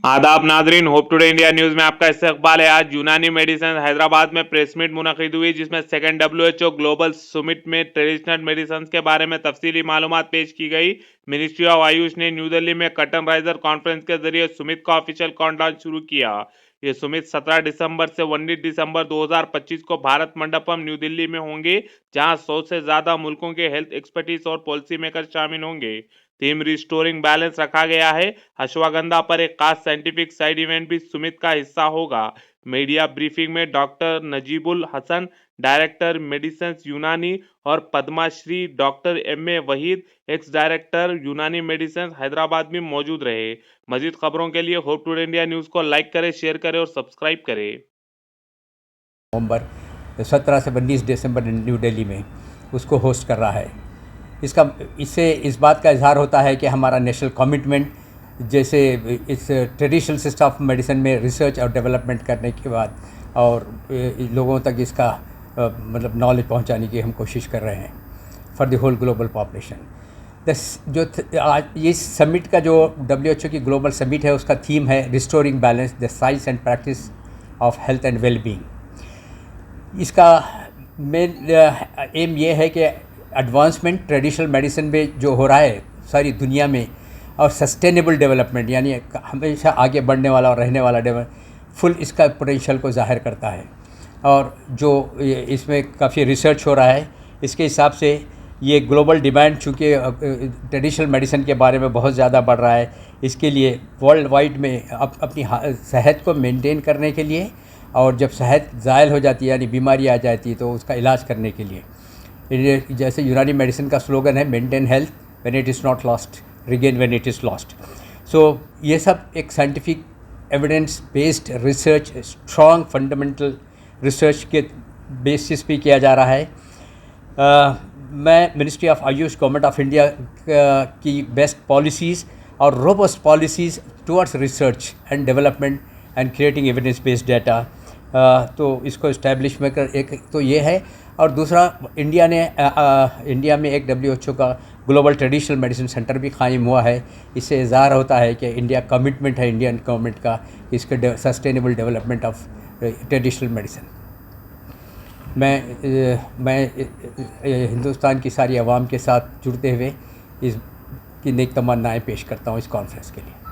आदाब नाजरीन, hope today India news में आपका इस्तकबाल है। आज यूनानी मेडिसिन हैदराबाद में प्रेस मीट मुनक़िद हुई, जिसमें सेकंड WHO ग्लोबल समिट में ट्रेडिशनल मेडिसिन के बारे में तफसीली मालूमात पेश की गई। मिनिस्ट्री ऑफ आयुष ने न्यू दिल्ली में कर्टन राइजर कॉन्फ्रेंस के जरिए समिट का ऑफिशियल काउंटडाउन शुरू किया। ये समिट 17 दिसंबर से 19 दिसंबर 2025 को भारत मंडपम न्यू दिल्ली में होंगे, जहां 100 से ज्यादा मुल्कों के हेल्थ एक्सपर्टीज और पॉलिसी मेकर शामिल होंगे। थीम रिस्टोरिंग बैलेंस रखा गया है। अश्वगंधा पर एक खास साइंटिफिक साइड इवेंट भी समिट का हिस्सा होगा। मीडिया ब्रीफिंग में doctor Najibul Hasan, director medicine यूनानी, और Padma Shri doctor MA Waheed, ex director यूनानी मेडिसिन हैदराबाद भी मौजूद रहे। मजीद खबरों के लिए होप टुडे इंडिया न्यूज़ को लाइक करें, शेयर करें और सब्सक्राइब करें। नवंबर 17 से 19 दिसंबर न्यू दिल्ली में उसको होस्ट कर रहा है। इससे इस बात का इजहार होता है कि हमारा नेशनल कमिटमेंट, जैसे इस ट्रेडिशनल सिस्टम ऑफ मेडिसिन में रिसर्च और डेवलपमेंट करने के बाद और लोगों तक इसका मतलब नॉलेज पहुंचाने की हम कोशिश कर रहे हैं for the whole global population. आज इस समिट का जो WHO की ग्लोबल समिट है, उसका थीम है restoring balance the science and practice of health and wellbeing. इसका मेन एम ये है कि एडवांसमेंट ट्रेडिशनल मेडिसिन में जो हो रहा है सारी दुनिया में, और सस्टेनेबल डेवलपमेंट यानी हमेशा आगे बढ़ने वाला और रहने वाला फुल इसका पोटेंशियल को ज़ाहिर करता है। और जो इसमें काफ़ी रिसर्च हो रहा है, इसके हिसाब से ये ग्लोबल डिमांड चूँकि ट्रेडिशनल मेडिसिन के बारे में बहुत ज़्यादा बढ़ रहा है, इसके लिए वर्ल्ड वाइड में अपनी सेहत को मेंटेन करने के लिए, और जब सेहत ज़ायल हो जाती है यानी बीमारी आ जाती है तो उसका इलाज करने के लिए, जैसे यूनानी मेडिसिन का स्लोगन है maintain health when it is not lost, regain when it is lost. So ये सब एक scientific evidence based research, strong fundamental research के बेसिस पे किया जा रहा है। मैं ministry of AYUSH, government of India की बेस्ट पॉलिसीज़ और robust policies towards research and development and creating evidence based data, तो इसको इस्टेब्लिश में कर एक तो ये है। और दूसरा, इंडिया में एक WHO का ग्लोबल ट्रेडिशनल मेडिसिन सेंटर भी कायम हुआ है। इससे इज़हार होता है कि इंडिया कमिटमेंट है इंडियन गवर्नमेंट का इसके sustainable development of traditional medicine. मैं हिंदुस्तान की सारी आवाम के साथ जुड़ते हुए इस की नेक तमन्नाएँ पेश करता हूँ इस कॉन्फ्रेंस के लिए।